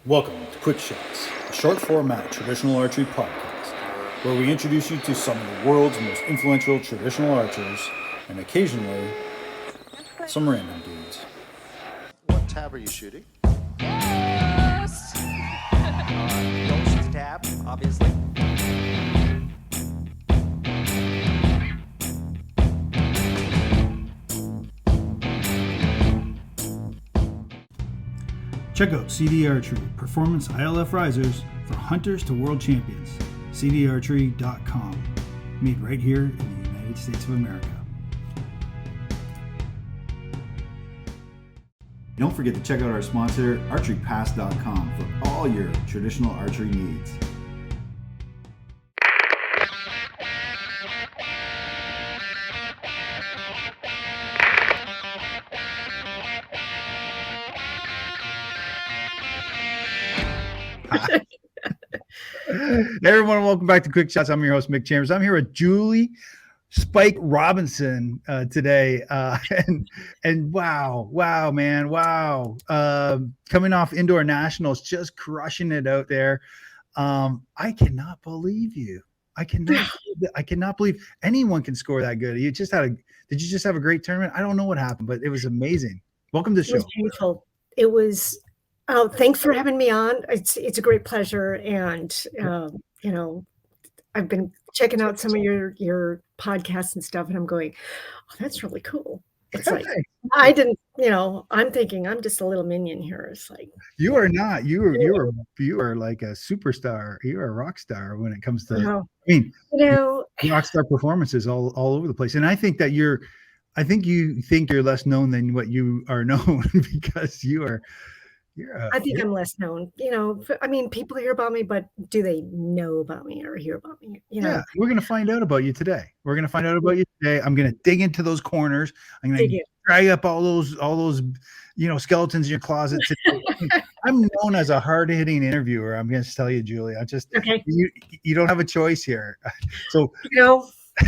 Welcome to Quick Shots, a short format traditional archery podcast, where we introduce you to some of the world's most influential traditional archers, and occasionally, some random dudes. What tab are you shooting? Ghost! Ghost tab, obviously. Check out CD Archery, performance ILF risers for hunters to world champions. cdarchery.com. Made right here in the United States of America. Don't forget to check out our sponsor, archerypass.com, for all your traditional archery needs. Hey everyone, welcome back to Quick Shots. I'm your host, Mick Chambers. I'm here with Julie Spike Robinson today. And wow, man. Coming off Indoor Nationals, just crushing it out there. I cannot believe you. I cannot believe anyone can score that good. Did you just have a great tournament? I don't know what happened, but it was amazing. Welcome to the show. It was painful. It was, thanks for having me on. It's a great pleasure. And, I've been checking out some of your podcasts and stuff, and I'm going, oh, that's really cool. It's like, I didn't, I'm thinking I'm just a little minion here. It's like, you are not. You are like a superstar. You're a rock star when it comes to. Rock star performances all over the place. And I think that you think you're less known than what you are known because I think I'm less known. People hear about me, but do they know about me or hear about me? Yeah, we're going to find out about you today. I'm going to dig into those corners. I'm going to drag up all those skeletons in your closet today. I'm known as a hard-hitting interviewer. I'm going to tell you, Julie. You don't have a choice here. So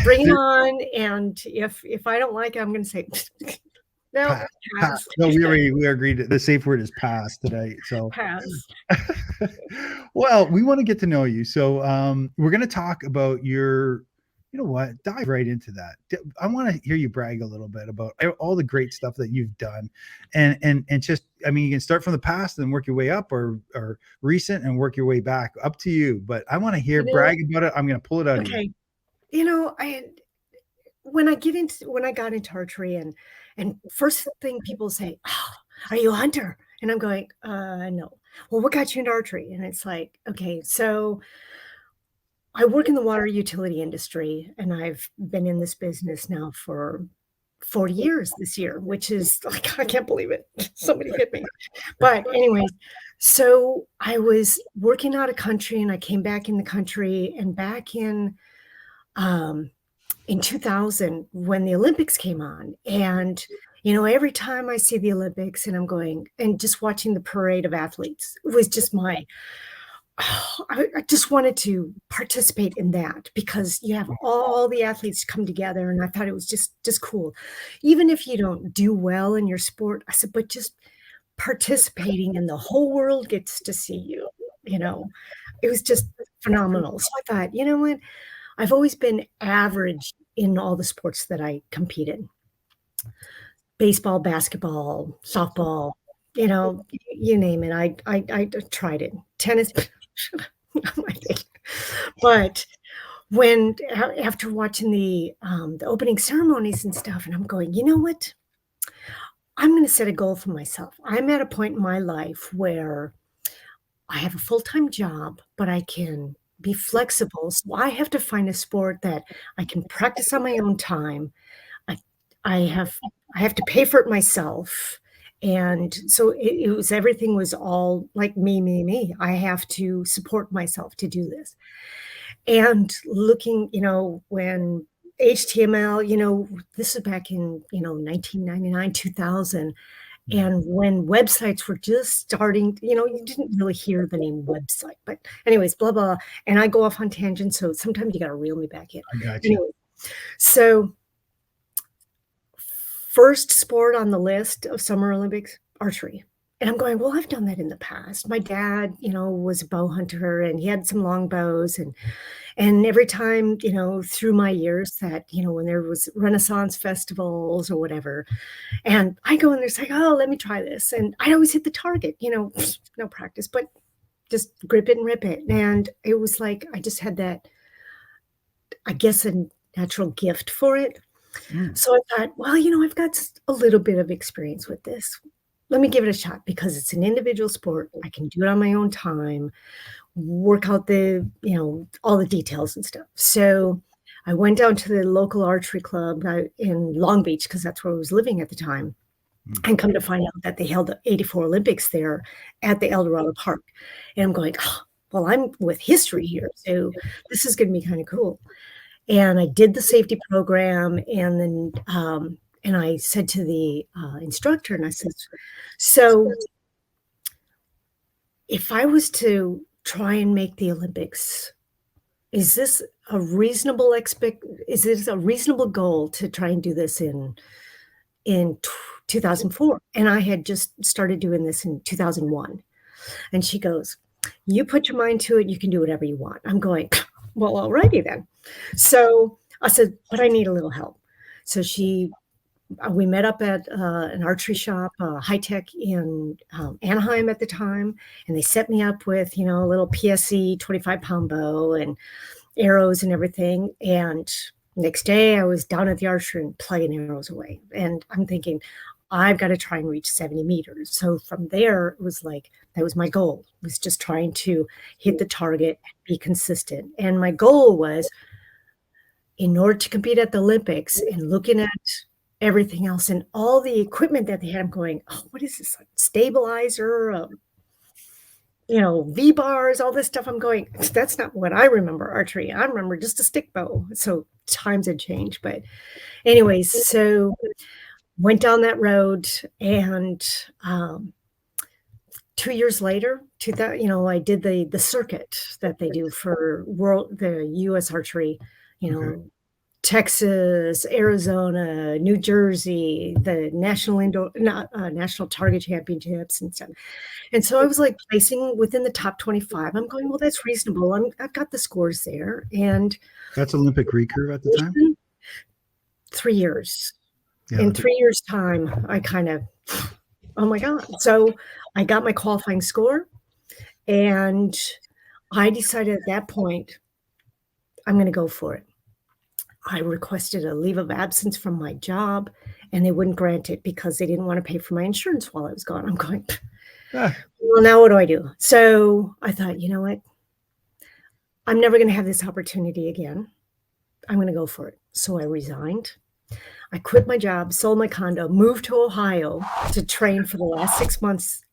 bring it on. And if I don't like it, I'm going to say. Pass. No, we agreed. The safe word is pass today. So pass. Well, we want to get to know you. So we're going to talk about your, dive right into that. I want to hear you brag a little bit about all the great stuff that you've done. And just, you can start from the past and work your way up or recent and work your way back. Up to you. But I want to hear brag about it. I'm going to pull it out of you. When I got into archery and first thing people say, oh, are you a hunter? And I'm going, no. Well, what got you into archery? And it's like, okay, so I work in the water utility industry, and I've been in this business now for 40 years this year, which is like, I can't believe it. Somebody hit me. But anyways, so I was working out of country, and I came back in the country, and back in 2000 when the Olympics came on, and every time I see the Olympics and I'm going and just watching the parade of athletes, it was just I just wanted to participate in that because you have all the athletes come together, and I thought it was just cool. Even if you don't do well in your sport, I said, but just participating and the whole world gets to see you, it was just phenomenal. So I thought, you know what? I've always been average in all the sports that I compete in. Baseball, basketball, softball, you name it. I tried it. Tennis, but when after watching the opening ceremonies and stuff, and I'm going, you know what? I'm going to set a goal for myself. I'm at a point in my life where I have a full-time job, but I can be flexible. So I have to find a sport that I can practice on my own time. I have to pay for it myself. And so everything was all like me. I have to support myself to do this. And looking, when HTML, this is back in, 1999, 2000. And when websites were just starting, you didn't really hear the name website, but anyways, blah, blah. And I go off on tangents. So sometimes you got to reel me back in. I got you. Anyway, so first sport on the list of Summer Olympics, archery. And I'm going, well, I've done that in the past. My dad, was a bow hunter and he had some long bows and every time, through my years that, when there was Renaissance festivals or whatever, and I go in there, it's like, oh, let me try this. And I always hit the target, no practice, but just grip it and rip it. And it was like, I just had that, I guess, a natural gift for it. Mm. So I thought, well, I've got a little bit of experience with this. Let me give it a shot because it's an individual sport. I can do it on my own time, work out all the details and stuff. So I went down to the local archery club in Long Beach because that's where I was living at the time. Mm. And come to find out that they held the '84 Olympics there at the El Dorado Park. And I'm going, oh, well, I'm with history here. So this is going to be kind of cool. And I did the safety program. And then, and I said to the instructor, and I said, so if I was to try and make the Olympics, is this a reasonable goal to try and do this in 2004? And I had just started doing this in 2001. And she goes, you put your mind to it, you can do whatever you want. I'm going, well, alrighty then. So I said, but I need a little help. So we met up at an archery shop, High Tech in Anaheim at the time, and they set me up with, a little PSC 25-pound bow and arrows and everything. And next day I was down at the archery and plugging arrows away. And I'm thinking, I've got to try and reach 70 meters. So from there, it was like, that was my goal, was just trying to hit the target, be consistent. And my goal was, in order to compete at the Olympics and looking at everything else and all the equipment that they had, I'm going, oh, what is this? Like stabilizer, V-bars, all this stuff. I'm going, that's not what I remember archery. I remember just a stick bow. So times had changed. But anyways, so went down that road. And 2 years later, I did the circuit that they do for the US Archery, Okay. Texas, Arizona, New Jersey, the National Target Championships and stuff. And so I was like placing within the top 25. I'm going, well, that's reasonable. I've got the scores there. And That's Olympic recurve at the time? 3 years. Yeah. In 3 years' time, I kind of, oh my God. So I got my qualifying score. And I decided at that point, I'm going to go for it. I requested a leave of absence from my job, and they wouldn't grant it because they didn't want to pay for my insurance while I was gone. I'm going, Ah, well, now what do I do? So I thought, you know what? I'm never going to have this opportunity again. I'm going to go for it. So I resigned. I quit my job, sold my condo, moved to Ohio to train for the last 6 months,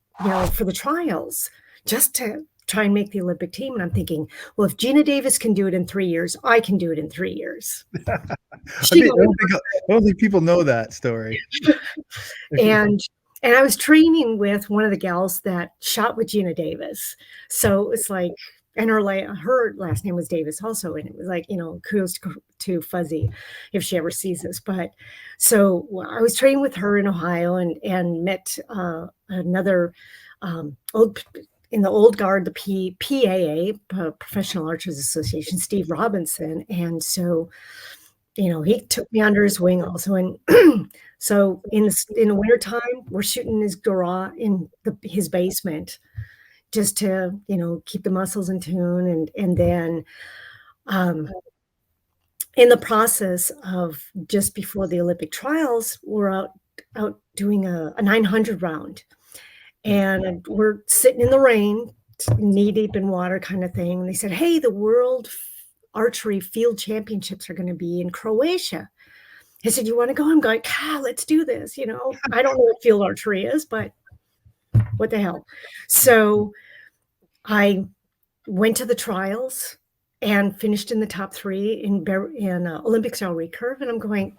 for the trials, just to try and make the Olympic team. And I'm thinking, well, if Gina Davis can do it in 3 years, I can do it in 3 years. I don't think people know that story. And I was training with one of the gals that shot with Gina Davis. So it's like, and her last name was Davis also. And it was like, kudos to Fuzzy if she ever sees this. But so I was training with her in Ohio and met another in the old guard, the PAA, Professional Archers Association, Steve Robinson. And so, he took me under his wing also. And so in the wintertime, we're shooting his garage in his basement just to, keep the muscles in tune. And then in the process of just before the Olympic trials, we're out doing a 900 round. And we're sitting in the rain, knee deep in water kind of thing. And they said, hey, the World Archery Field Championships are going to be in Croatia. I said, you want to go? I'm going, let's do this. I don't know what field archery is, but what the hell. So I went to the trials and finished in the top 3 in Olympic style recurve. And I'm going,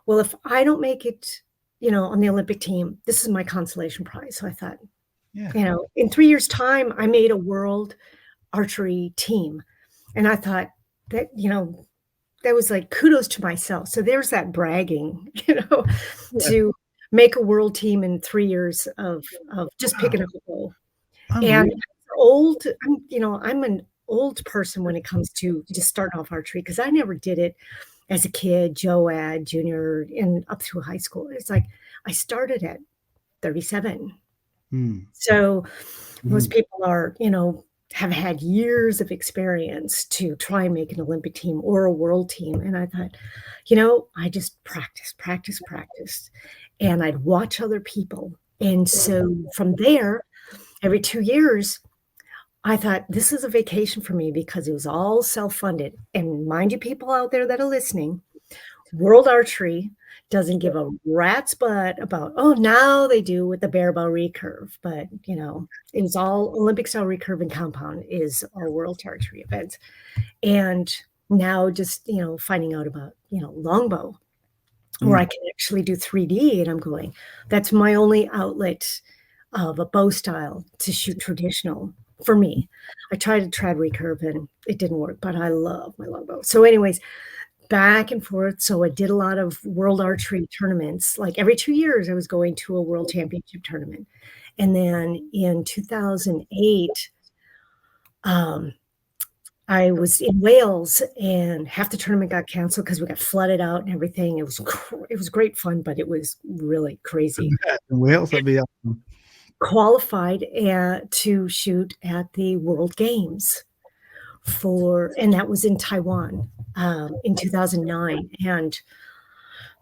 well, if I don't make it, on the Olympic team, this is my consolation prize. So I thought, in 3 years' time, I made a world archery team. And I thought that, that was like kudos to myself. So there's that bragging, to make a world team in 3 years of just picking up a bow. And Unreal. I'm an old person when it comes to just starting off archery because I never did it as a kid, JOAD, junior, and up through high school. It's like I started at 37. Mm. So most Mhm. people have had years of experience to try and make an Olympic team or a world team. And I thought, I just practiced, and I'd watch other people. And so from there, every 2 years, I thought this is a vacation for me because it was all self-funded. And mind you, people out there that are listening, World Archery doesn't give a rat's butt about, oh, now they do with the bare bow recurve. But, it was all Olympic style recurve and compound is our World Archery events. And now just, finding out about, Longbow, where I Mm. can actually do 3D. And I'm going, that's my only outlet of a bow style to shoot traditional for me. I tried to trad recurve and it didn't work, but I love my longbow. So anyways, back and forth. So I did a lot of world archery tournaments. Like every 2 years, I was going to a world championship tournament. And then in 2008, um, I was in Wales and half the tournament got canceled because we got flooded out and everything. It was great fun, but it was really crazy. In Wales, that'd be awesome. Qualified to shoot at the World Games and that was in Taiwan in 2009, and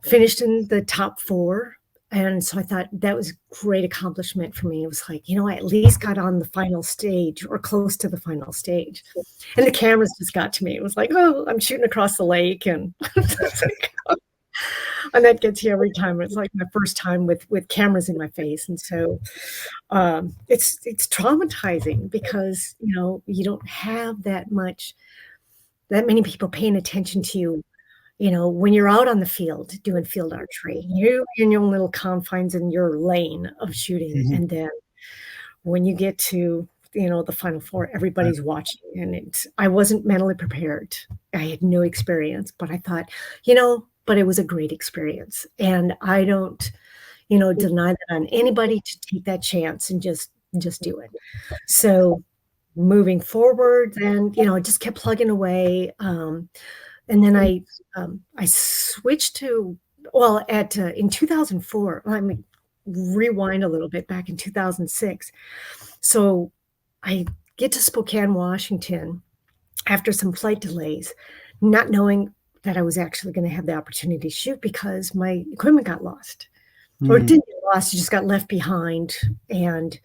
finished in the top 4. And so I thought that was a great accomplishment for me. It was like, I at least got on the final stage or close to the final stage. And the cameras just got to me. It was like, oh, I'm shooting across the lake. And and that gets you every time. It's like my first time with cameras in my face. And so it's traumatizing because, you don't have that many people paying attention to you. When you're out on the field doing field archery, you're in your own little confines in your lane of shooting. Mhm. And then when you get to, the final 4, everybody's watching. And I wasn't mentally prepared. I had no experience, but I thought, but it was a great experience. And I don't, deny that on anybody to take that chance and just do it. So moving forward, then, I just kept plugging away. And then I switched to, in 2004, let me rewind a little bit, back in 2006. So I get to Spokane, Washington after some flight delays, not knowing that I was actually going to have the opportunity to shoot because my equipment got lost. Or it Mm. didn't get lost, it just got left behind. And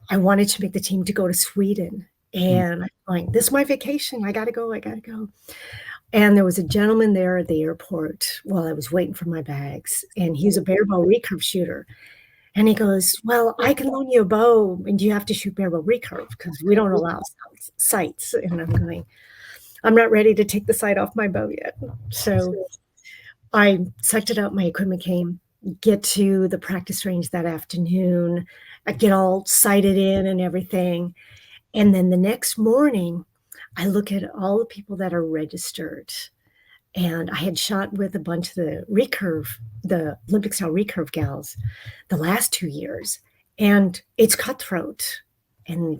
I wanted to make the team to go to Sweden. And I'm like, this is my vacation. I got to go. And there was a gentleman there at the airport while I was waiting for my bags. And he's a bare bow recurve shooter. And he goes, well, I can loan you a bow and you have to shoot bare bow recurve because we don't allow sights. And I'm going, I'm not ready to take the sight off my bow yet. So I sucked it up. My equipment came, get to the practice range that afternoon. I get all sighted in and everything. And then the next morning, I look at all the people that are registered. And I had shot with a bunch of the Olympic style recurve gals the last 2 years. And it's cutthroat. And,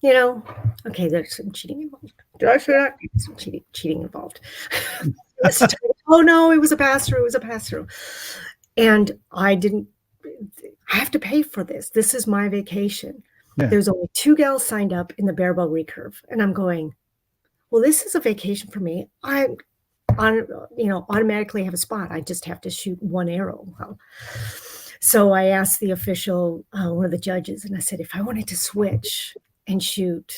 okay, there's some cheating involved. Did I say that? Some cheating involved. Oh, no, it was a pass-through. It was a pass-through. And I have to pay for this. This is my vacation. Yeah. There's only 2 gals signed up in the bare bow recurve. And I'm going, well, this is a vacation for me. I automatically have a spot. I just have to shoot 1 arrow. Well, so I asked the official, one of the judges, and I said, if I wanted to switch and shoot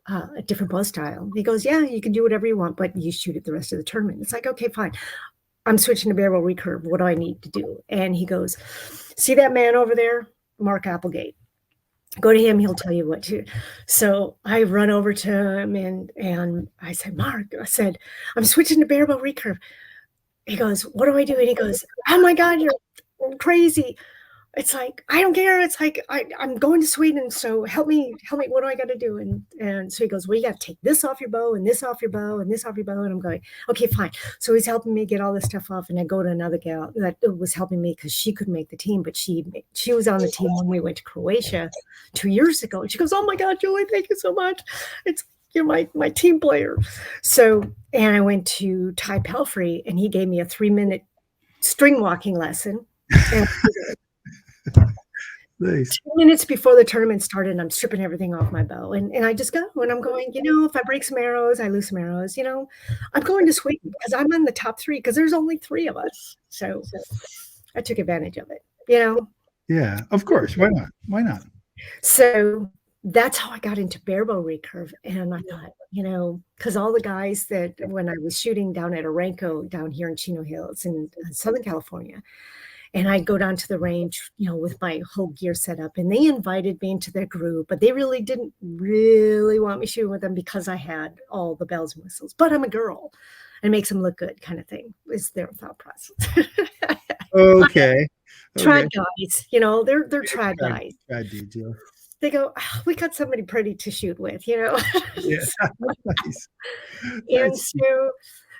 a different bow style, he goes, yeah, you can do whatever you want, but you shoot it the rest of the tournament. It's like, okay, fine. I'm switching to bare bow recurve. What do I need to do? And he goes, see that man over there? Mark Applegate. Go to him. He'll tell you what to. So I run over to him and I said, Mark, I'm switching to bare bow recurve. He goes, what do I do? And he goes, oh my God, you're crazy. it's like, I don't care. It's like, I'm going to Sweden. So help me. What do I got to do? And so he goes, well, you got to take this off your bow and this off your bow and this off your bow. And I'm going, okay, fine. So he's helping me get all this stuff off. And I go to another gal that was helping me because she couldn't make the team, but she was on the team when we went to Croatia 2 years ago. And she goes, oh my God, Julie, thank you so much. You're my team player. So, and I went to Ty Pelfrey and he gave me a 3-minute string walking lesson. And Nice. 2 minutes before the tournament started, I'm stripping everything off my bow. And I just go and I'm going, if I break some arrows, I lose some arrows. I'm going to Sweden because I'm in the top 3 because there's only 3 of us. So I took advantage of it, Yeah, of course. Why not? Why not? So that's how I got into barebow recurve. And I thought, because all the guys that when I was shooting down at Aranco down here in Chino Hills in Southern California, and I'd go down to the range, with my whole gear set up, and they invited me into their group, but they really didn't really want me shooting with them because I had all the bells and whistles, but I'm a girl and it makes them look good kind of thing is their thought process. Okay. Trad guys, they're trad guys. Trad dudes, yeah. They go, we got somebody pretty to shoot with, Yeah. Nice. And so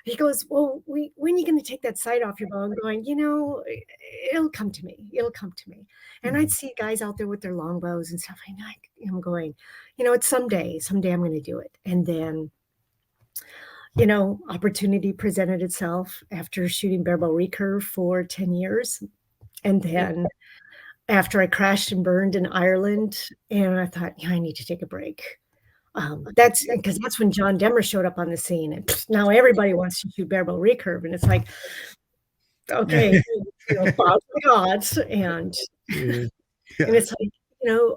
he goes, well, when are you going to take that sight off your bow? I'm going, it'll come to me. And I'd see guys out there with their longbows and stuff. I'm going, it's someday I'm going to do it. And then, opportunity presented itself after shooting barebow recurve for 10 years. And then after I crashed and burned in Ireland, and I thought, I need to take a break. That's when John Demmer showed up on the scene, and now everybody wants to shoot barebow recurve, and it's like, okay, Bob the gods, and it's like,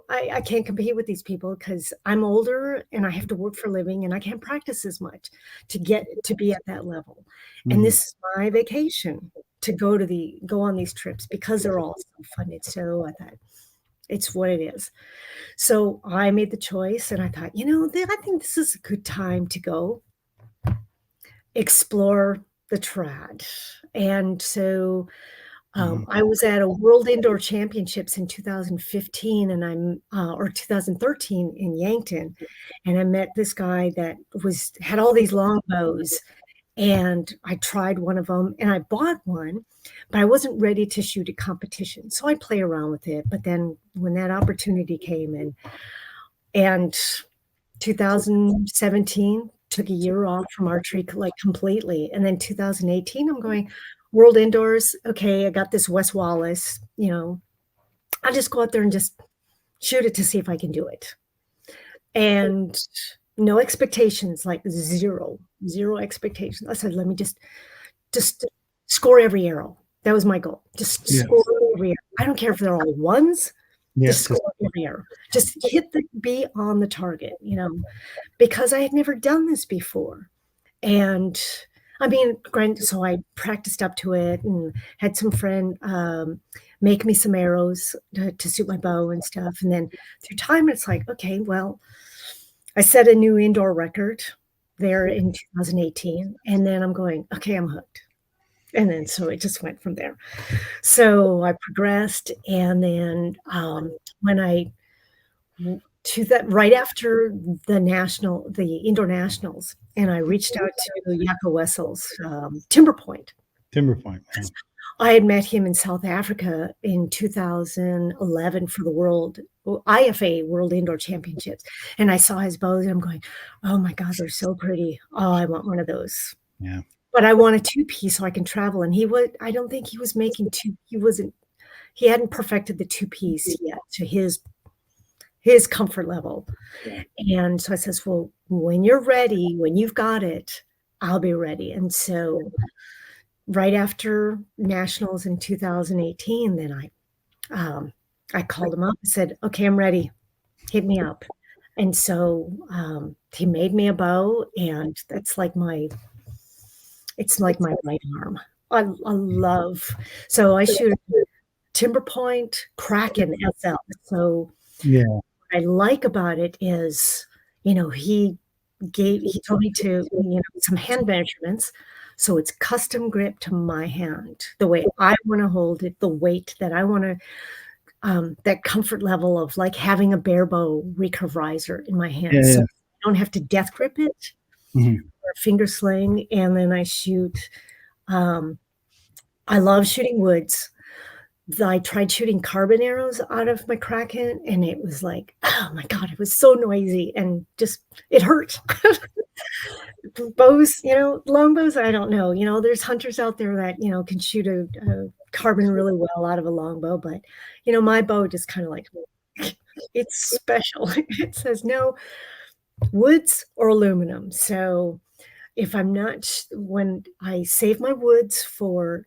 I can't compete with these people because I'm older and I have to work for a living and I can't practice as much to get to be at that level. And this is my vacation to go on these trips because they're all self-funded. So I thought, it's what it is. So I made the choice and I thought, I think this is a good time to go explore the trad. And so I was at a World Indoor Championships in 2015 and or 2013 in Yankton. And I met this guy that had all these longbows. And I tried one of them and I bought one, but I wasn't ready to shoot a competition. So I play around with it. But then when that opportunity came in, and 2017 took a year off from archery, like completely. And then 2018, I'm going World Indoors. Okay, I got this Wes Wallace, I'll just go out there and just shoot it to see if I can do it. And no expectations, like zero expectations. I said, let me just score every arrow. That was my goal. Just score every arrow. I don't care if they're all ones. Just score every arrow. Just be on the target, because I had never done this before. And so I practiced up to it and had some friend make me some arrows to suit my bow and stuff. And then through time, it's like, okay, well, I set a new indoor record there in 2018. And then I'm going, okay, I'm hooked. And then so it just went from there. So I progressed. And then right after the Indoor Nationals, and I reached out to Jaco Wessel's Timber Point. I had met him in South Africa in 2011 for the IFA World Indoor Championships. And I saw his bows and I'm going, oh my God, they're so pretty. Oh, I want one of those. Yeah. But I want a 2-piece so I can travel. And I don't think he was making he hadn't perfected the 2-piece yet to his comfort level. Yeah. And so I says, well, when you're ready, when you've got it, I'll be ready. And so right after Nationals in 2018, then I called him up and said, okay, I'm ready. Hit me up. And so he made me a bow, and that's like it's like my right arm. I love, so I shoot Timber Point, Kraken SL. So yeah, what I like about it is, he told me to, some hand measurements. So it's custom grip to my hand, the way I want to hold it, the weight that I want to that comfort level of like having a bare bow recurve riser in my hand. Yeah, So yeah. I don't have to death grip it Mhm. or finger sling. And then I shoot. I love shooting woods. I tried shooting carbon arrows out of my Kraken, and it was like, oh my God, it was so noisy and just, it hurt. Bows, longbows, I don't know. There's hunters out there that, can shoot a carbon really well out of a longbow, but, my bow just kind of like, it's special. It says no woods or aluminum. So if I'm not, when I save my woods for,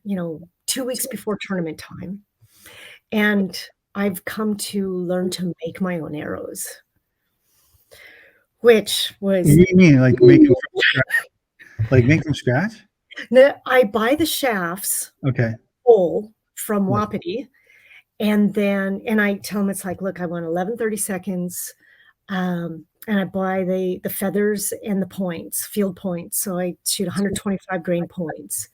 2 weeks before tournament time, and I've come to learn to make my own arrows, which was What do you mean, like make them from scratch? Like make from scratch? I buy the shafts Okay. whole from Yeah. Wapiti, and I tell them it's like, look, I want 11:30 seconds, and I buy the feathers and the points, field points. So I shoot 125 grain points,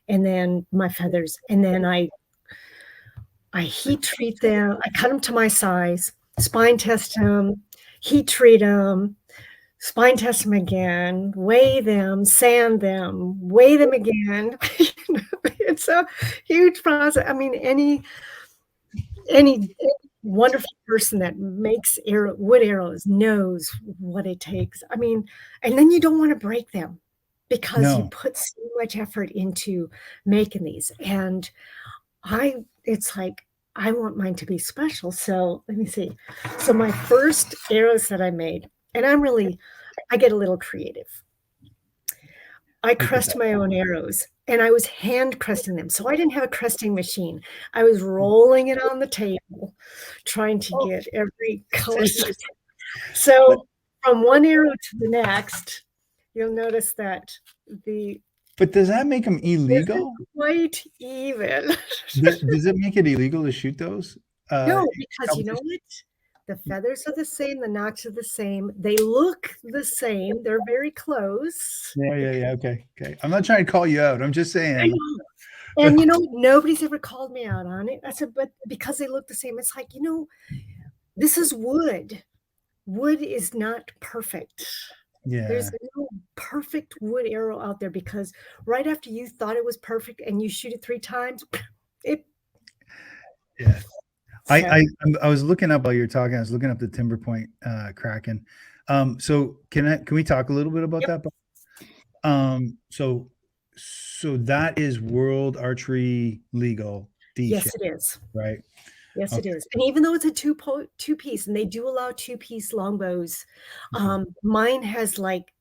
and then my feathers, and then I heat treat them. I cut them to my size, spine test them, heat treat them, spine test them again, weigh them, sand them, weigh them again. It's a huge process. I mean, any wonderful person that makes wood arrows knows what it takes. I mean, and then you don't want to break them because you No. put so much effort into making these. And it's like, I want mine to be special. So let me see. So my first arrows that I made, and I get a little creative. I crest my own arrows, and I was hand cresting them. So I didn't have a cresting machine. I was rolling it on the table, trying to get every color. So from one arrow to the next, you'll notice that But does that make them illegal? quite even. Does it make it illegal to shoot those? No, because you know what? The feathers are the same, the notches are the same. They look the same. They're very close. Yeah. Okay. I'm not trying to call you out. I'm just saying. And nobody's ever called me out on it. I said, but because they look the same, it's like, this is wood. Wood is not perfect. Yeah. There's no perfect wood arrow out there, because right after you thought it was perfect and you shoot it 3 times, it. Yeah. I was looking up while you were talking. I was looking up the Timber Point Kraken. So can we talk a little bit about that? So that is World Archery legal. Yes, it is. Right. Yes, it is. And even though it's a two-piece, and they do allow two-piece longbows, mine has like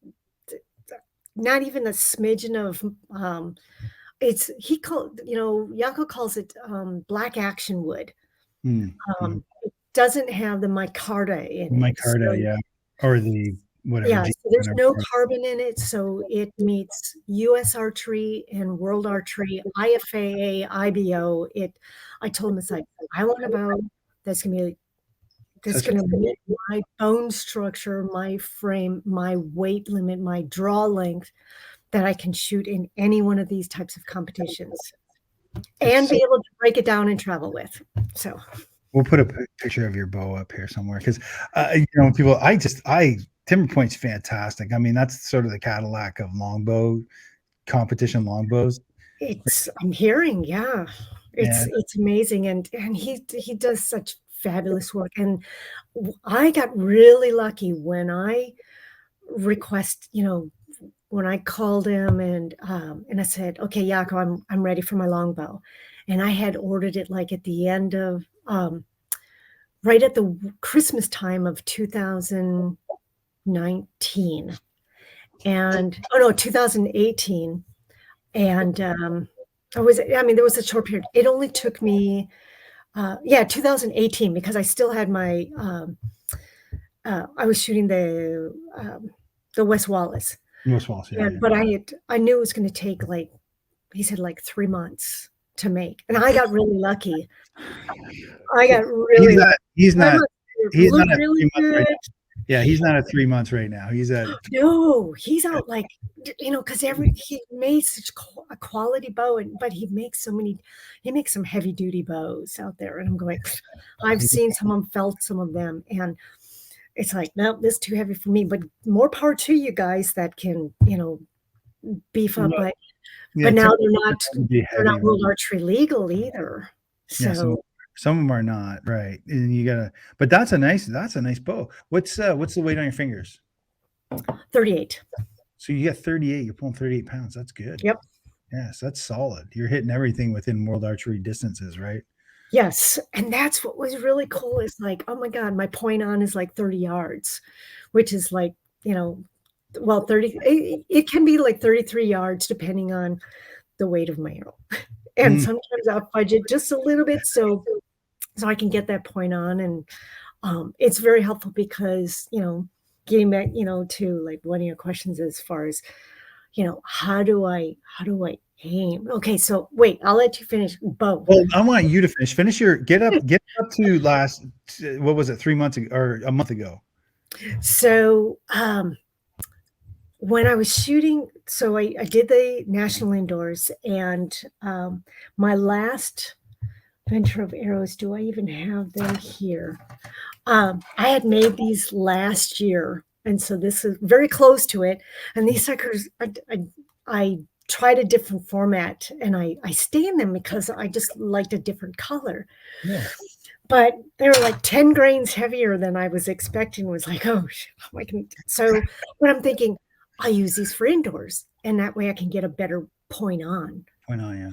not even a smidgen of Yako calls it black action wood. It doesn't have the micarta in it. Micarta, or the whatever. Yeah, so there's no carbon in it, so it meets US Archery and World Archery, IFAA, IBO. I told him, it's like, I want a bow that's gonna meet my bone structure, my frame, my weight limit, my draw length, that I can shoot in any one of these types of competitions and be able to break it down and travel with. So we'll put a picture of your bow up here somewhere, because people, Timber Point's fantastic. I mean, that's sort of the Cadillac of longbow competition longbows. I'm hearing, it's amazing, and he does such fabulous work. And I got really lucky when I when I called him and I said, okay, Yako, I'm ready for my longbow, and I had ordered it like at the end of right at the Christmas time of 2019, and 2018, and there was a short period. It only took me 2018, because I still had my I was shooting the West Wallace. But I knew it was going to take, like he said, like 3 months to make, and I got really lucky. He's not really good. Yeah, he's not at 3 months right now. He's at No, he's out like, because he made such a quality bow, but he makes some heavy duty bows out there, and I'm going, I've seen some of them, felt some of them, and it's like, no, this is too heavy for me. But more power to you guys that can, beef up. Yeah, But now they're be not heavy. World Archery legal either. Yeah, So some of them are not, right? And you gotta, but that's a nice bow. What's the weight on your fingers? 38. So you got 38. You're pulling 38 pounds. That's good. Yep. Yes, that's solid. You're hitting everything within World Archery distances, right? Yes. And that's what was really cool is like, oh my God, my point on is like 30 yards, which is like, well, 30, it can be like 33 yards depending on the weight of my arrow. And sometimes I'll fudge it just a little bit so I can get that point on. And it's very helpful because, getting back, to like one of your questions as far as, how do I aim? Okay, so wait, I'll let you finish both. Well, I want you to finish your get up to last, what was it, 3 months ago or a month ago? So when I was shooting, so I did the national indoors, and my last venture of arrows, do I even have them here? I had made these last year, and so this is very close to it. And these suckers, I tried a different format, and I stay in them because I just liked a different color. Yeah. But they were like 10 grains heavier than I was expecting. Was like, oh, so what I'm thinking, I'll use these for indoors, and that way I can get a better point on. Yeah.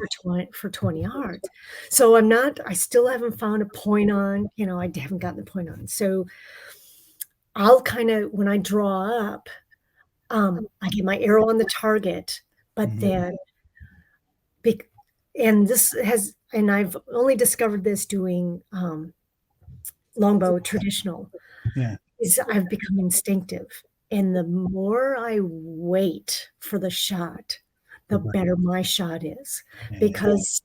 For 20 yards. So I still haven't found a point on, I haven't gotten the point on. So I'll kind of, when I draw up, I get my arrow on the target, but then, and I've only discovered this doing longbow traditional, is I've become instinctive. And the more I wait for the shot, the better my shot is, because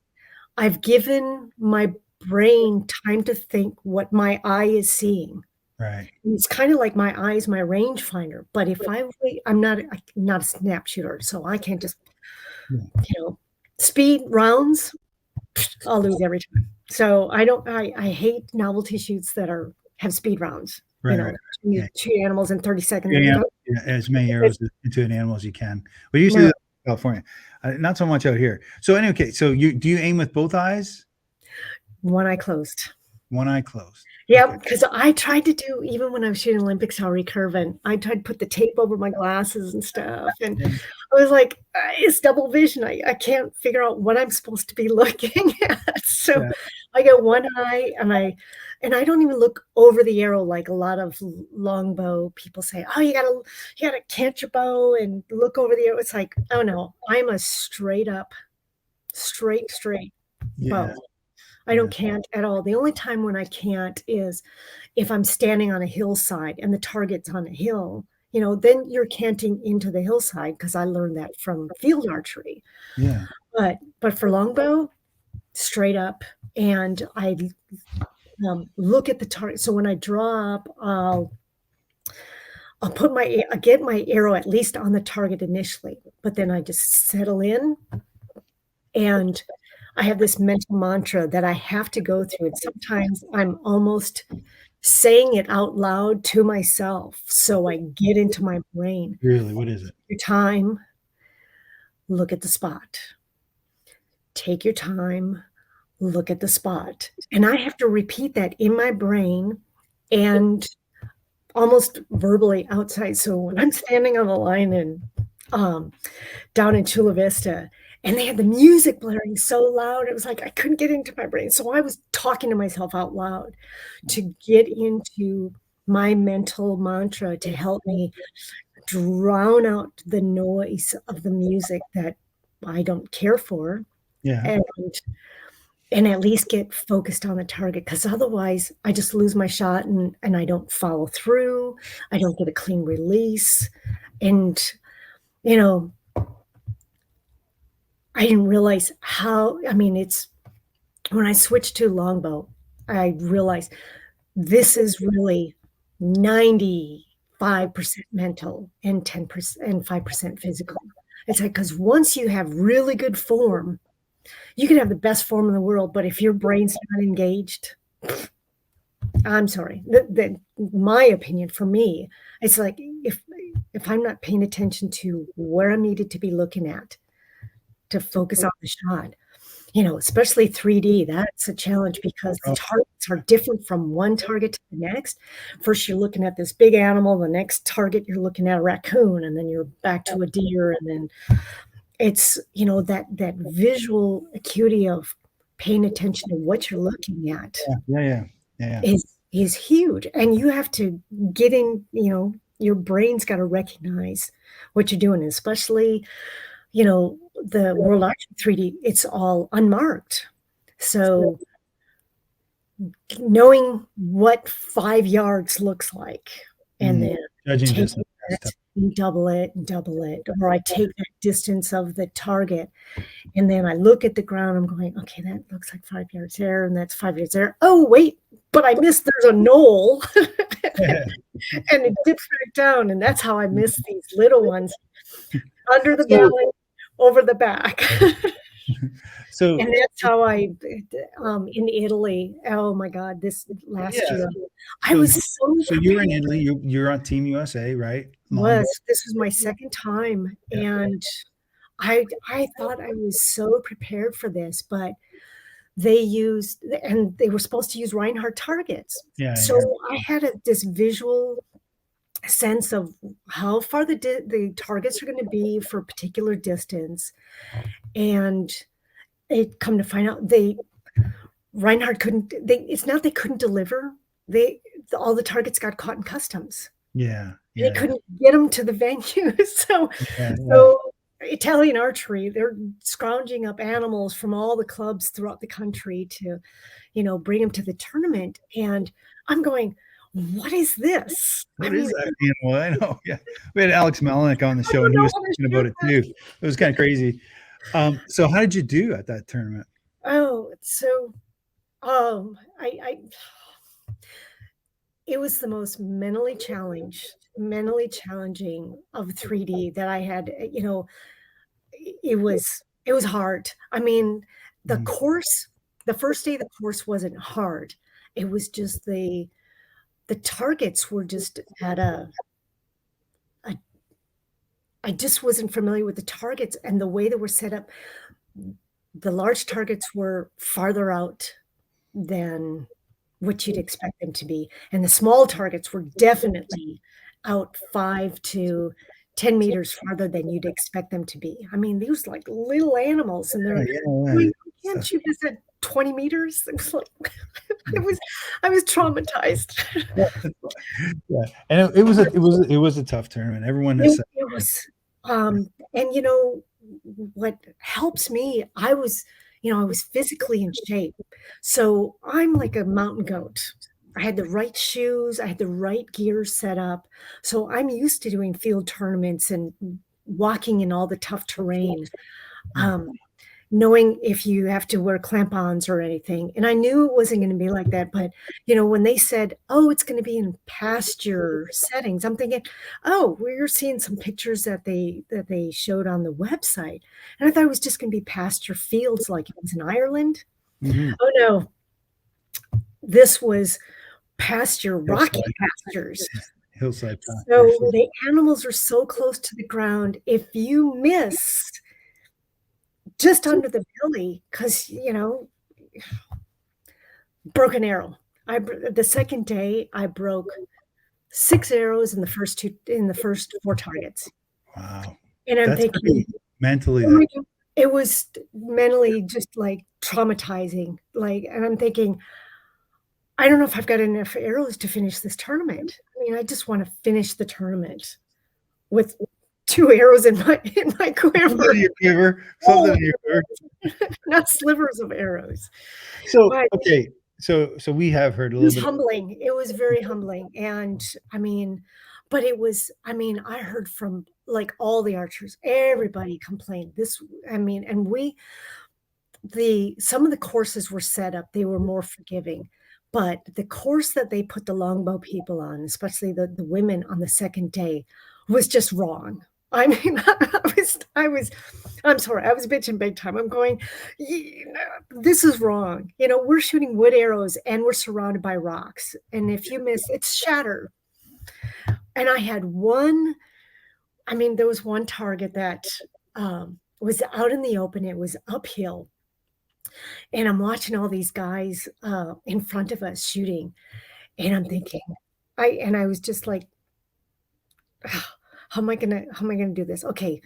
I've given my brain time to think what my eye is seeing. Right. And it's kind of like my eye is my rangefinder. But if I wait, I'm not a snap shooter, so I can't just, speed rounds, I'll lose every time. So I hate novelty shoots that have speed rounds. Right. Shoot animals in 30 seconds. As many arrows into an animal as you can. We usually do that in California, not so much out here. So anyway, so do you aim with both eyes? One eye closed. One eye closed. Yeah, because I tried to do, even when I was shooting Olympics, how recurvent, I tried to put the tape over my glasses and stuff. And I was like, it's double vision. I can't figure out what I'm supposed to be looking at. So I get one eye, and I don't even look over the arrow like a lot of longbow people say, oh, you gotta cant your bow and look over the arrow. It's like, oh no, I'm a straight bow. I don't cant at all. The only time when I can't is if I'm standing on a hillside and the target's on a hill, then you're canting into the hillside, because I learned that from field archery. Yeah. But for longbow, straight up, and I look at the target. So when I draw up, I'll get my arrow at least on the target initially, but then I just settle in, and I have this mental mantra that I have to go through. And sometimes I'm almost saying it out loud to myself, so I get into my brain. Really? What is it? Your time, look at the spot. Take your time, look at the spot. And I have to repeat that in my brain and almost verbally outside. So when I'm standing on the line and down in Chula Vista, and they had the music blaring so loud, it was like I couldn't get into my brain. So I was talking to myself out loud to get into my mental mantra to help me drown out the noise of the music that I don't care for. Yeah. And at least get focused on the target, because otherwise I just lose my shot, and I don't follow through. I don't get a clean release. And, I didn't realize it's when I switched to longbow, I realized this is really 90, 5% mental and 10% and 5% physical. It's like, because once you have really good form, you can have the best form in the world, but if your brain's not engaged, I'm sorry. My opinion, for me, it's like if I'm not paying attention to where I'm needed to be looking at to focus on the shot, especially 3D, that's a challenge because the targets are different from one target to the next. First, you're looking at this big animal. The next target, you're looking at a raccoon, and then you're back to a deer. And then it's, that visual acuity of paying attention to what you're looking at Yeah. is huge. And you have to get in, your brain's got to recognize what you're doing, especially, the World Archery 3D, it's all unmarked. So knowing what 5 yards looks like, and then judging take distance. that and double it, or I take that distance of the target, and then I look at the ground. I'm going, okay, that looks like 5 yards there, and that's 5 yards there. Oh, wait, but I missed. There's a knoll, and it dips back down, and that's how I miss these little ones under the belly, over the back. So, and that's how I, in Italy, oh my God, this last year, I was so you were in Italy, you're on Team USA, right? This was my second time, and I thought I was so prepared for this, but they were supposed to use Reinhardt targets. So I had this visual sense of how far the targets are going to be for a particular distance, and it come to find out Reinhardt couldn't. It's not they couldn't deliver. All the targets got caught in customs. They couldn't get them to the venue. So Italian archery, they're scrounging up animals from all the clubs throughout the country to, bring them to the tournament. And I'm going, what is this? What is that animal? I know. Yeah. We had Alex Melinek on the show, and he was talking about it too. It was kind of crazy. So how did you do at that tournament? It was the most mentally challenging of 3D that I had. It was hard. I mean, the first day, the course wasn't hard. It was just the targets were just at I just wasn't familiar with the targets and the way they were set up. The large targets were farther out than what you'd expect them to be. And the small targets were definitely out 5 to 10 meters farther than you'd expect them to be. I mean, these like little animals, and they're can't shoot this at 20 meters? It was like, I was traumatized. And it was a tough tournament. Everyone has it was, and what helps me, I was physically in shape. So I'm like a mountain goat. I had the right shoes, I had the right gear set up. So I'm used to doing field tournaments and walking in all the tough terrain. Knowing if you have to wear clamp-ons or anything. And I knew it wasn't going to be like that. But, when they said, oh, it's going to be in pasture settings, I'm thinking, oh, we're seeing some pictures that they showed on the website. And I thought it was just going to be pasture fields like it was in Ireland. Mm-hmm. Oh, no. This was pasture, rocky pastures. Hillside pasture. So the animals are so close to the ground. If you missed just under the belly, because broken arrow. The second day I broke 6 arrows in the first 4 targets. Wow. And I'm thinking mentally, it was mentally just like traumatizing. And I'm thinking, I don't know if I've got enough arrows to finish this tournament. I mean, I just want to finish the tournament with 2 arrows in my quiver. Something in your quiver. Not slivers of arrows. So okay, so we have heard a little bit. It was humbling. It was very humbling, and but it was. I heard from like all the archers. Everybody complained. And some of the courses were set up. They were more forgiving, But the course that they put the longbow people on, especially the women on the second day, was just wrong. I mean, I'm sorry, I was bitching big time. I'm going, this is wrong. We're shooting wood arrows and we're surrounded by rocks. And if you miss, it's shatter. And I had there was one target that was out in the open. It was uphill. And I'm watching all these guys in front of us shooting. And I'm thinking, I was just like, how am I gonna do this? Okay,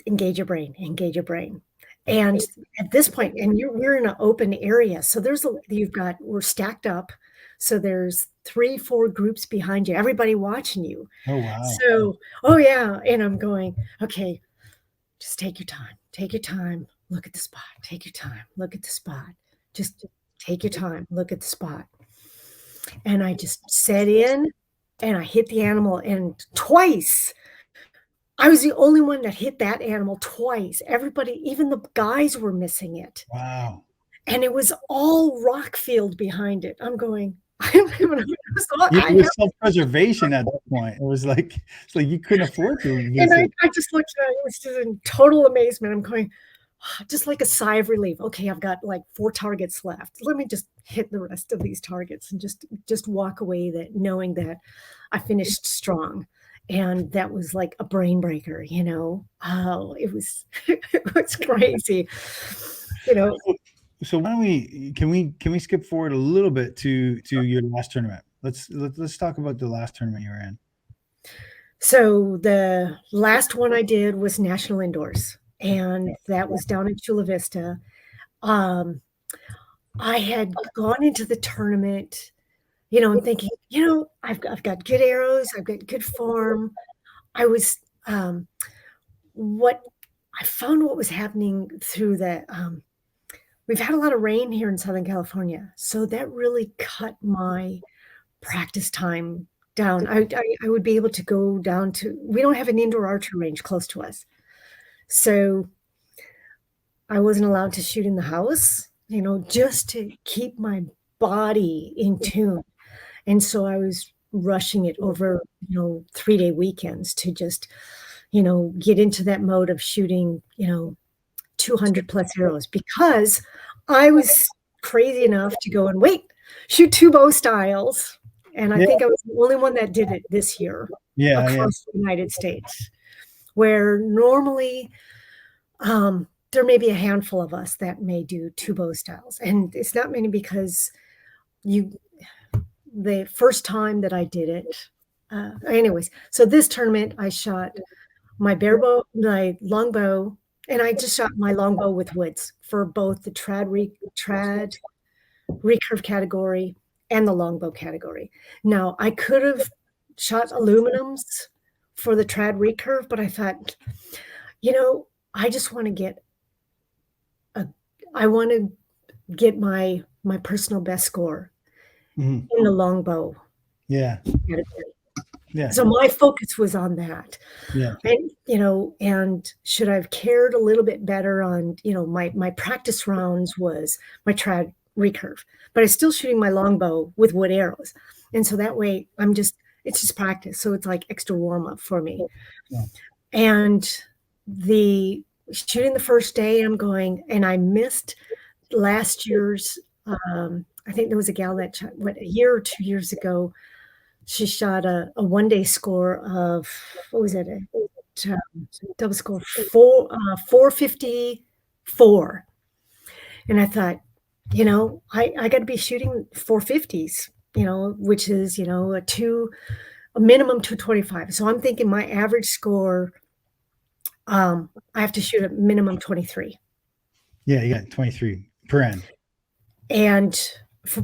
engage your brain, engage your brain. And at this point, we're in an open area. So we're stacked up. So there's 3, 4 groups behind you, everybody watching you. Oh, wow. So, oh yeah. And I'm going, okay, just take your time, look at the spot, take your time, look at the spot, just take your time, look at the spot. And I just set in and I hit the animal, and twice. I was the only one that hit that animal twice. Everybody, even the guys, were missing it. Wow. And it was all rock field behind it. I'm going, It was self-preservation at that point. It was like, it's like you couldn't afford to. And I just looked at it. It was just in total amazement. I'm going, just like a sigh of relief. Okay, I've got like 4 targets left. Let me just hit the rest of these targets and just walk away knowing that I finished strong. And that was like a brain breaker, Oh, it was crazy, So why don't can we skip forward a little bit to your last tournament? Let's talk about the last tournament you were in. So the last one I did was National Indoors, and that was down in Chula Vista. I had gone into the tournament, I'm thinking, I've got good arrows, I've got good form. I was what was happening through the we've had a lot of rain here in Southern California, so that really cut my practice time down. I would be able to go down to, we don't have an indoor archery range close to us. So I wasn't allowed to shoot in the house, just to keep my body in tune. And so I was rushing it over, 3-day weekends to just, get into that mode of shooting, 200 plus arrows, because I was crazy enough to go and shoot 2 bow styles. And I think I was the only one that did it this year across the United States, where normally there may be a handful of us that may do 2 bow styles. And it's not many, because the first time that I did it, anyways, so this tournament I shot my my longbow, and I just shot my longbow with woods for both the trad recurve category and the longbow category. Now, I could have shot aluminums for the trad recurve, but I thought, I just want to get my personal best score in the longbow. Yeah. Yeah. So my focus was on that. Yeah. And, and should I have cared a little bit better on, my practice rounds was my trad recurve, but I'm still shooting my longbow with wood arrows. And so that way it's just practice. So it's like extra warm up for me. Yeah. And shooting the first day, I'm going, and I missed last year's, I think there was a gal that shot, a year or 2 years ago, she shot a 1-day score of, what was it? Double score 454. And I thought, I got to be shooting 450s, which is, a minimum 225. So I'm thinking my average score, I have to shoot a minimum 23. Yeah, you got 23 per end. And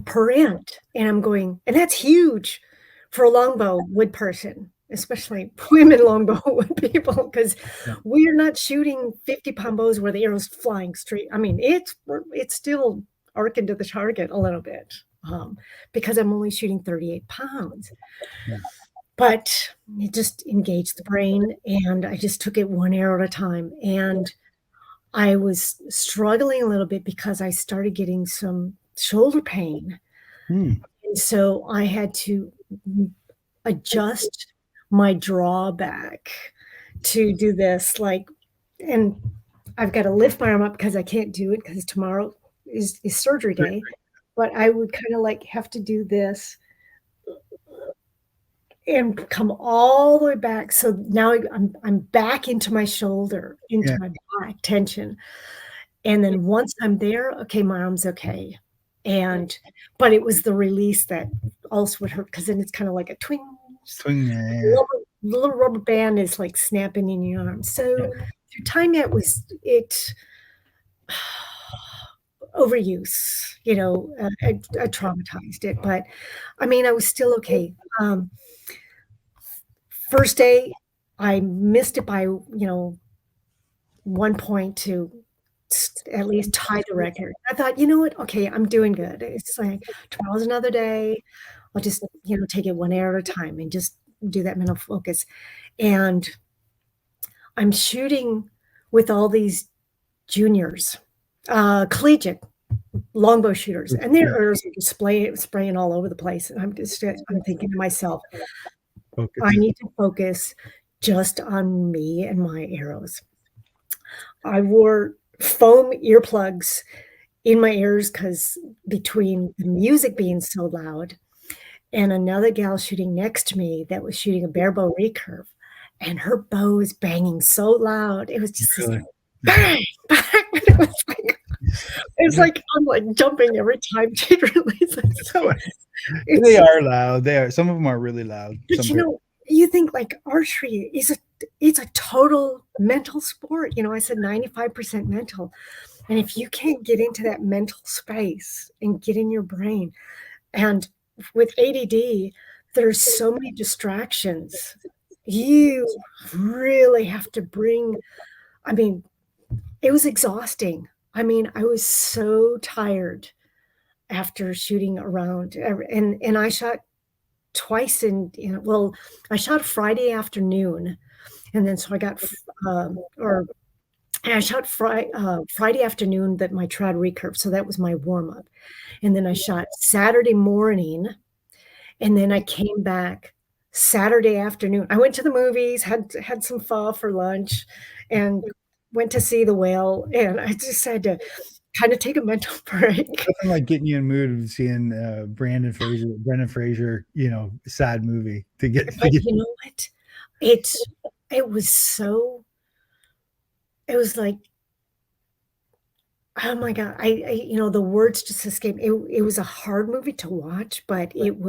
per end. And I'm going, and that's huge for a longbow wood person, especially women longbow wood people, because we're not shooting 50-pound bows where the arrow's flying straight. I mean, it's still arcing to the target a little bit, because I'm only shooting 38 pounds. Yeah. But it just engaged the brain, and I just took it one arrow at a time. And I was struggling a little bit because I started getting some shoulder pain. Mm. And so I had to adjust my drawback to do this, like, and I've got to lift my arm up because I can't do it because tomorrow is surgery day. But I would kind of like have to do this and come all the way back. So now I'm back into my shoulder, into Yeah. my back tension. And then once I'm there, okay, my arm's okay. But it was the release that also would hurt because then it's kind of like a twing. Swing, yeah. The little rubber band is like snapping in your arm. So through time it overuse, I traumatized it, but I mean, I was still okay. First day, I missed it by, 1 point to at least tie the record. I thought, you know what? Okay, I'm doing good. It's like tomorrow's another day. I'll just, take it one air at a time and just do that mental focus. And I'm shooting with all these juniors, collegiate longbow shooters, and their arrows are just spraying all over the place. And I'm thinking to myself, Focus. I need to focus just on me and my arrows. I wore foam earplugs in my ears because between the music being so loud and another gal shooting next to me that was shooting a bare bow recurve, and her bow was banging so loud. It was just Really? bang, bang. It's like I'm like jumping every time she releases. So They are loud. They are. Some of them are really loud. but you think like archery it's a total mental sport. I said 95% mental. And if you can't get into that mental space and get in your brain, and with ADD, there's so many distractions. You really have to I mean, it was exhausting. I mean, I was so tired after shooting around, and I shot twice I shot Friday afternoon, and then so I got and I shot Friday afternoon that my trad recurve, so that was my warm up, and then I shot Saturday morning, and then I came back Saturday afternoon. I went to the movies, had some pho for lunch, and went to see the whale, and I just had to kind of take a mental break. Nothing like getting you in the mood of seeing Brendan Fraser, sad movie to get. But you know what? It was like, oh my God, the words just escaped. It was a hard movie to watch, but I'm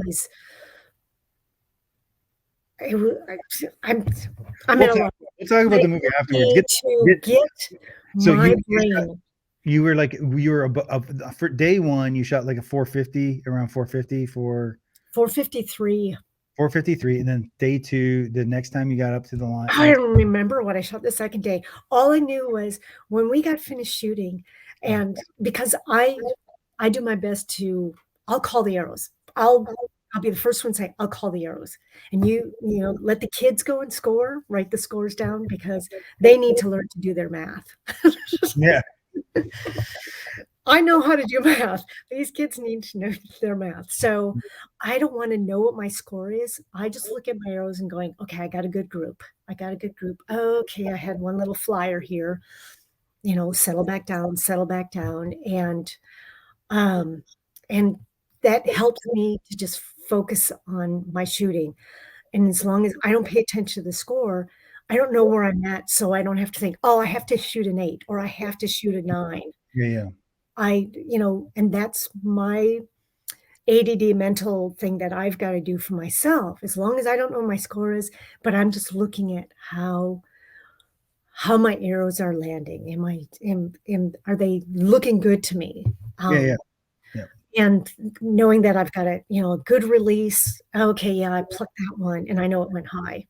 in a lot. We'll talk about the movie afterwards. Get my brain. You were for day one. You shot like a 450, around 450 for 453. 453, and then day two, the next time you got up to the line. I don't remember what I shot the second day. All I knew was when we got finished shooting, and because I do my best I'll call the arrows. I'll be the first one to say, I'll call the arrows. And you let the kids go and score, write the scores down because they need to learn to do their math. Yeah. I know how to do math. These kids need to know their math. So I don't want to know what my score is. I just look at my arrows and going, okay, I got a good group. Okay, I had one little flyer here, settle back down. And that helps me to just focus on my shooting. And as long as I don't pay attention to the score, I don't know where I'm at. So I don't have to think, oh, I have to shoot an 8 or I have to shoot a 9. Yeah. And that's my ADD mental thing that I've got to do for myself, as long as I don't know what my score is, but I'm just looking at how my arrows are landing. Are they looking good to me? Yeah. And knowing that I've got a good release. Okay, yeah, I plucked that one and I know it went high.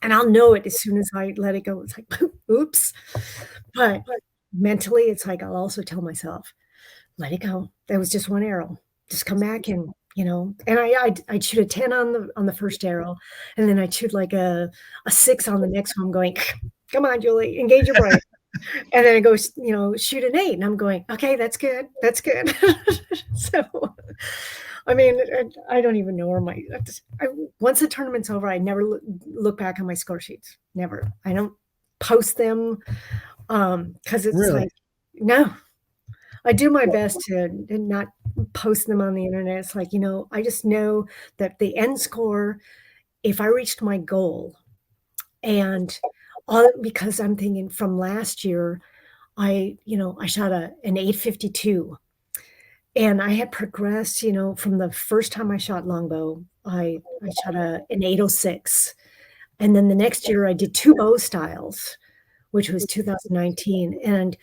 And I'll know it as soon as I let it go. It's like, oops. But mentally, it's like I'll also tell myself, let it go. That was just one arrow. Just come back and I'd shoot a 10 on the first arrow, and then I'd shoot like a 6 on the next one. I'm going, come on, Julie, engage your brain. And then I go, shoot an 8, and I'm going, okay, that's good. So I mean, I don't even know where once the tournament's over, I never look back on my score sheets. Never. I don't post them because it's Really? like, no, I do my best to not post them on the internet. It's like, I just know that the end score, if I reached my goal, and all because I'm thinking from last year, I shot an 852, and I had progressed, from the first time I shot longbow, I shot an 806. And then the next year I did two bow styles, which was 2019. And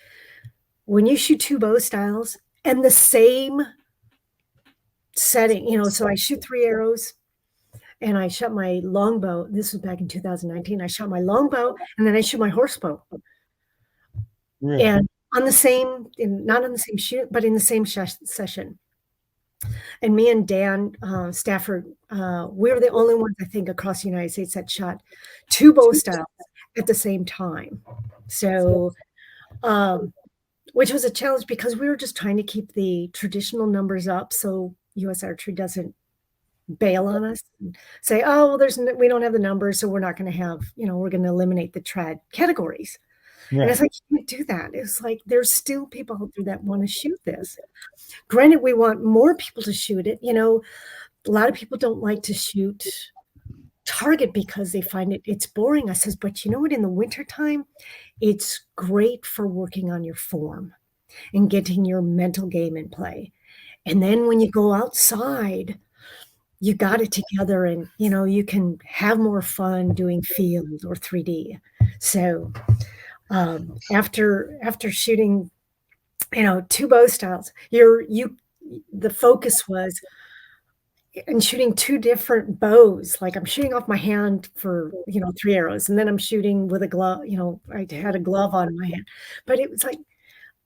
when you shoot two bow styles and the same setting, so I shoot 3 arrows and I shot my longbow. This was back in 2019. I shot my longbow and then I shoot my horsebow. Really? And on the same, not on the same shoot, but in the same session. And me and Dan Stafford, we were the only ones, I think, across the United States that shot two bow styles at the same time. So, which was a challenge because we were just trying to keep the traditional numbers up so US Archery doesn't bail on us and say, oh, well, we don't have the numbers, so we're not going to have, we're going to eliminate the trad categories. Right. And it's like, you can't do that. It's like there's still people out there that want to shoot this. Granted, we want more people to shoot it. A lot of people don't like to shoot target because they find it's boring. I says, but you know what? In the wintertime, it's great for working on your form and getting your mental game in play. And then when you go outside, you got it together and, you can have more fun doing field or 3D. So after shooting, two bow styles, the focus was in shooting two different bows. Like I'm shooting off my hand for, 3 arrows, and then I'm shooting with a glove, I had a glove on my hand, but it was like,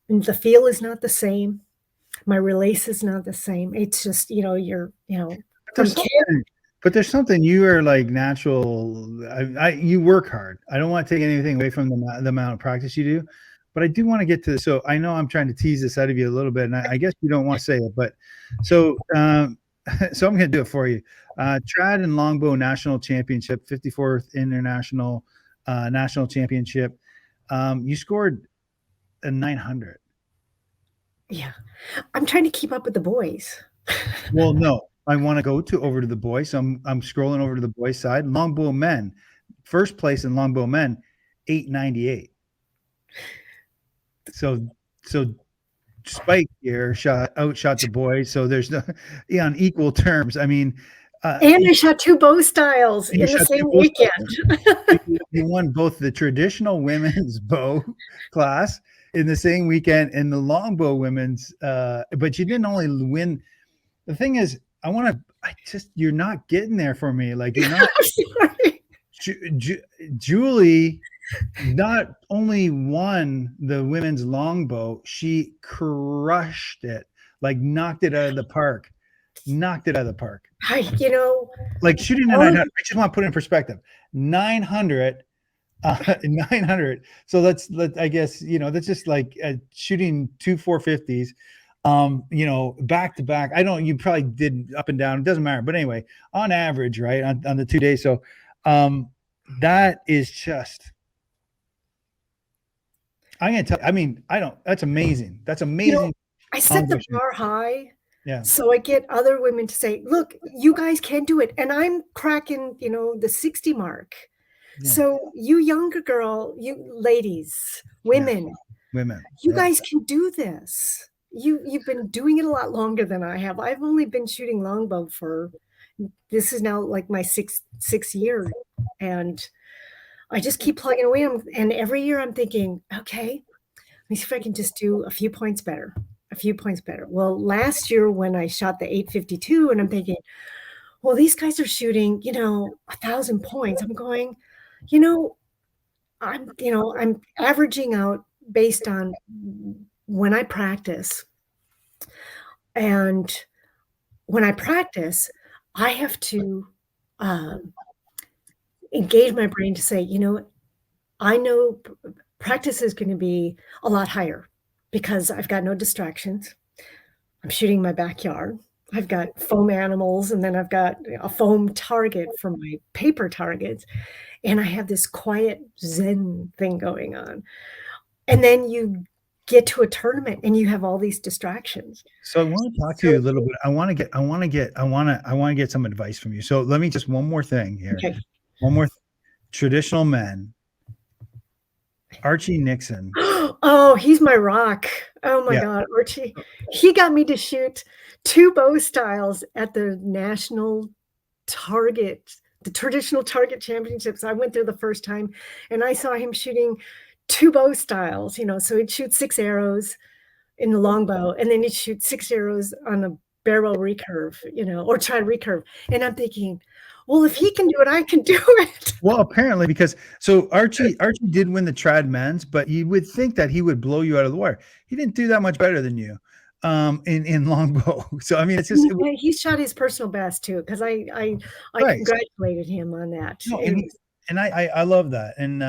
the feel is not the same. My release is not the same. It's just, but there's something you are like natural. You work hard. I don't want to take anything away from the amount of practice you do, but I do want to get to this. So I know I'm trying to tease this out of you a little bit, and I guess you don't want to say it, but so so I'm going to do it for you. Trad and Longbow National Championship, 54th International National Championship. You scored a 900. Yeah, I'm trying to keep up with the boys. Well, no. I want to go over to the boys. So I'm scrolling over to the boys side. Longbow men, first place in longbow men, 898. So Spike here outshot the boys. So there's no on equal terms. I mean, and I shot two bow styles in the same weekend. You won both the traditional women's bow class in the same weekend and the longbow women's. But you didn't only win. The thing is, you're not getting there for me. Like you're not. Julie not only won the women's longbow, she crushed it, like knocked it out of the park. Like shooting a 900. I just want to put it in perspective. 900. 900. So let's I guess, that's just like shooting two 450s. Back to back. You probably did up and down. It doesn't matter. But anyway, on average, right, on the 2 days. So that is just, I'm going to tell, that's amazing. That's amazing. I set the bar high. Yeah. So I get other women to say, look, you guys can do it. And I'm cracking, the 60 mark. Yeah. So you younger girl, you ladies, women, you guys can do this. You've been doing it a lot longer than I have. I've only been shooting longbow this is now like my sixth year, and I just keep plugging away. And every year I'm thinking, okay, let me see if I can just do a few points better. Well, last year when I shot the 852, and I'm thinking, well, these guys are shooting, 1,000 points. I'm going, I'm averaging out based on when I practice. And when I practice, I have to engage my brain to say, I know practice is going to be a lot higher because I've got no distractions. I'm shooting my backyard. I've got foam animals, and then I've got a foam target for my paper targets, and I have this quiet Zen thing going on. And then you get to a tournament and you have all these distractions. So I want to talk to So you a little bit. I want to get some advice from you. So let me just one more thing here. okay. One more traditional men. Archie Nixon. Oh, he's my rock. Oh my Yeah. God, Archie. He got me to shoot 2 bow styles at the national target, the traditional target championships. I went there the first time and I saw him shooting 2 bow styles, so he'd shoot 6 arrows in the longbow, and then he'd shoot 6 arrows on a barrel recurve, or try recurve. And I'm thinking, well, if he can do it, I can do it. Well, apparently, because so Archie did win the trad men's, but you would think that he would blow you out of the water. He didn't do that much better than you in longbow. So I mean, it's just He shot his personal best too, because I right. congratulated him on that. No, and I love that, and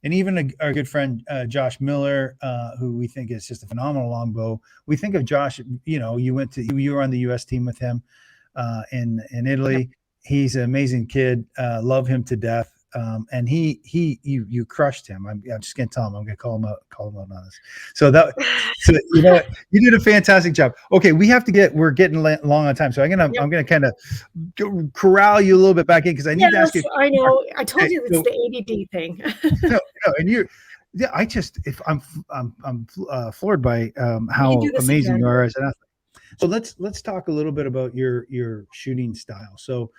and even our good friend Josh Miller, who we think is just a phenomenal longbow. We think of Josh. You were on the U.S. team with him in Italy. Yep. He's an amazing kid. Love him to death. And you crushed him. I'm just gonna tell him. I'm gonna call him out on this. So you did a fantastic job. Okay, we're getting long on time, so I'm gonna kind of corral you a little bit back in because I need to ask you. I know. I told you it's the ADD thing. no, and I'm floored by how amazing you are as an athlete. So let's talk a little bit about your shooting style. So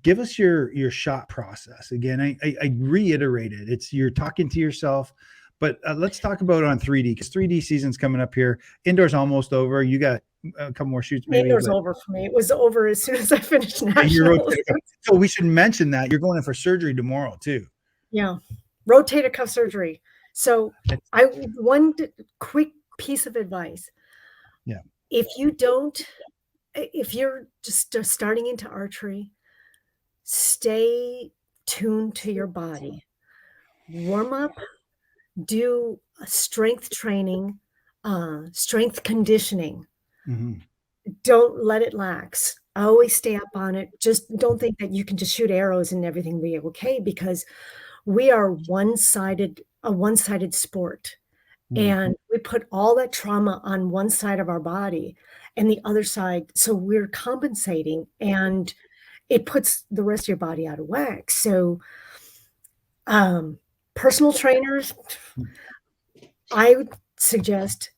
give us your shot process. Again, I reiterated, you're talking to yourself, but let's talk about it on 3D, because 3D season's coming up here. Indoor's almost over. You got a couple more shoots. Maybe Indoor's over for me. It was over as soon as I finished nationals. So we should mention that you're going in for surgery tomorrow too. Yeah, rotator cuff surgery. So one quick piece of advice. Yeah. If you're just starting into archery, stay tuned to your body. Warm up, do strength training, strength conditioning. Mm-hmm. Don't let it lax. Always stay up on it. Just don't think that you can just shoot arrows and everything will be okay, because we are a one-sided sport. Mm-hmm. And we put all that trauma on one side of our body and the other side. So we're compensating, and it puts the rest of your body out of whack. So personal trainers, I would suggest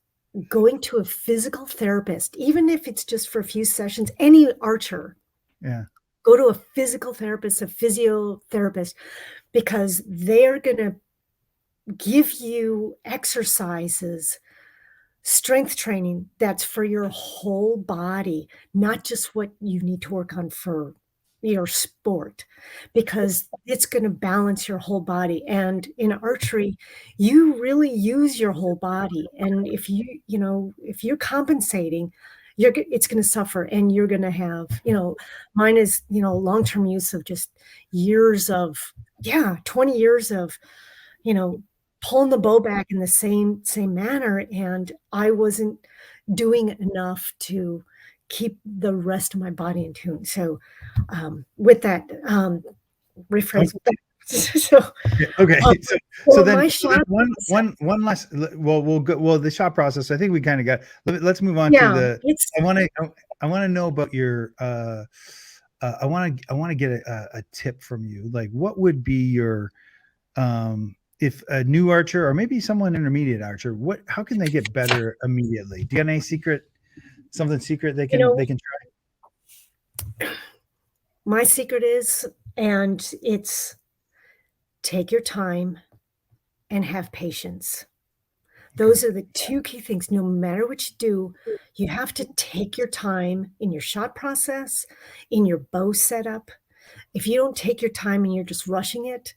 going to a physical therapist, even if it's just for a few sessions. Any archer, go to a physical therapist, a physiotherapist, because they're going to give you exercises, strength training that's for your whole body, not just what you need to work on for your sport, because it's going to balance your whole body. And in archery, you really use your whole body. And if you're compensating, it's going to suffer, and you're going to have, mine is, long-term use of just years of, 20 years of, pulling the bow back in the same manner. And I wasn't doing enough to keep the rest of my body in tune. So with that, rephrase that. Okay. So then one last, we'll go, the shot process, I think we kind of got, let's move on to I want to know about your, I want to get a tip from you. Like, what would be your, if a new archer, or maybe someone intermediate archer, how can they get better immediately? Do you got any something secret they can try? My secret is, and it's, take your time and have patience. Those are the two key things. No matter what you do, you have to take your time in your shot process, in your bow setup. If you don't take your time and you're just rushing it,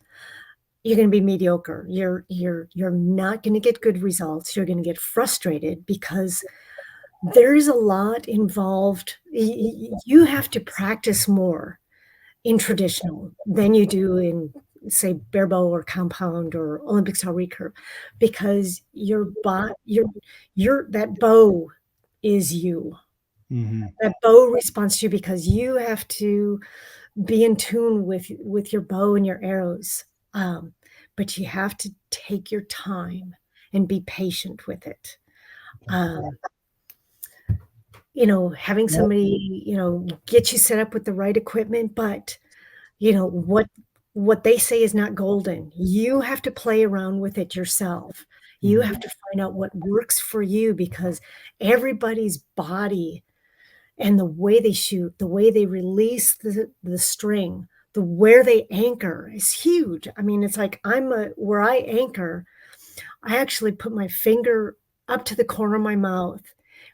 you're going to be mediocre. You're not going to get good results. You're going to get frustrated, because there's a lot involved. You have to practice more in traditional than you do in, say, bare bow or compound or Olympic style recurve, because that bow is you. That bow responds to you because you have to be in tune with your bow and your arrows. But you have to take your time and be patient with it. You know, having somebody, you know, get you set up with the right equipment, but you know, what they say is not golden. You have to play around with it yourself. You have to find out what works for you because everybody's body and the way they shoot, the way they release the string, the where they anchor is huge. I mean, it's like where I anchor, I actually put my finger up to the corner of my mouth.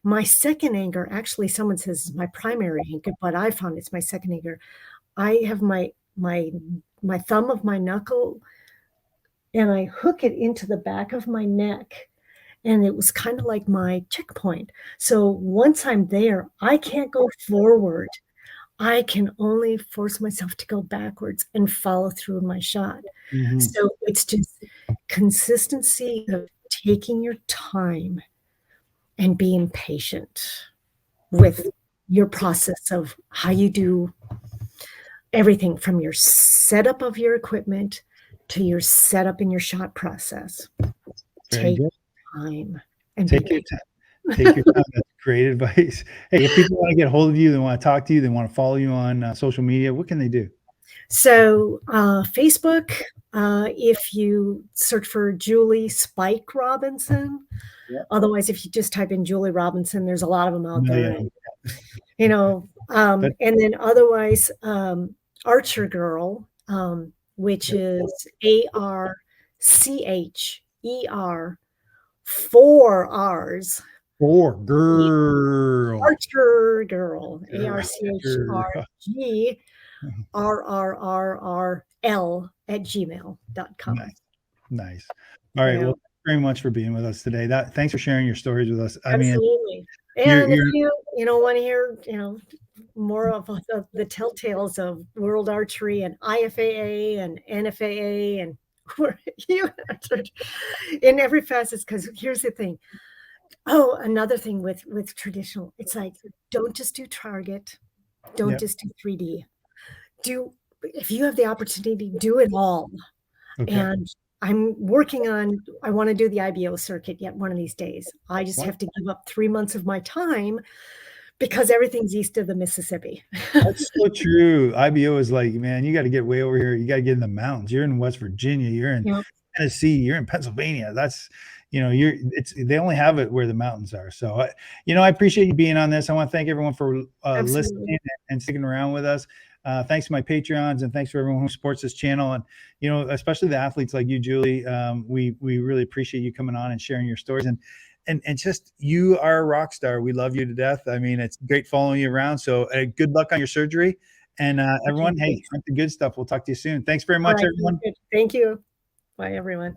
My second anchor, actually, someone says is my primary anchor, but I found it's my second anchor. I have my thumb of my knuckle and I hook it into the back of my neck. And it was kind of like my checkpoint. So once I'm there, I can't go forward. I can only force myself to go backwards and follow through my shot. So it's just consistency of taking your time and being patient with your process of how you do everything from your setup of your equipment to your setup in your shot process. Take time and take your time. Take your time. That's great advice. Hey, if people want to get a hold of you, they want to talk to you, they want to follow you on social media, what can they do? So Facebook, if you search for Julie Spike Robinson. Otherwise, if you just type in Julie Robinson, there's a lot of them out there. You know, and then otherwise, Archer Girl, which is ARCHER, 4 R's. Girl. Archer Girl, ARCHRGRRRL@gmail.com. Nice. All right. Well, thanks very much for being with us today. Thanks for sharing your stories with us. I mean, absolutely. And if you want to hear, more of the telltales of World Archery and IFAA and NFAA and in every facet, because here's the thing. Oh, another thing with traditional, it's like, don't just do target, don't just do 3D. If you have the opportunity, do it all. And I'm working on, I want to do the IBO circuit yet one of these days. I just have to give up 3 months of my time because everything's east of the Mississippi. That's so true. IBO is like, man, you got to get way over here. You got to get in the mountains. You're in West Virginia. You're in Tennessee. You're in Pennsylvania. That's, they only have it where the mountains are. So, I appreciate you being on this. I want to thank everyone for listening and sticking around with us. Thanks to my Patreons and thanks to everyone who supports this channel. And, especially the athletes like you, Julie, we really appreciate you coming on and sharing your stories. And just, you are a rock star. We love you to death. I mean, it's great following you around. So good luck on your surgery. And everyone, hey, drink the good stuff. We'll talk to you soon. Thanks very much, everyone. Thank you. Bye, everyone.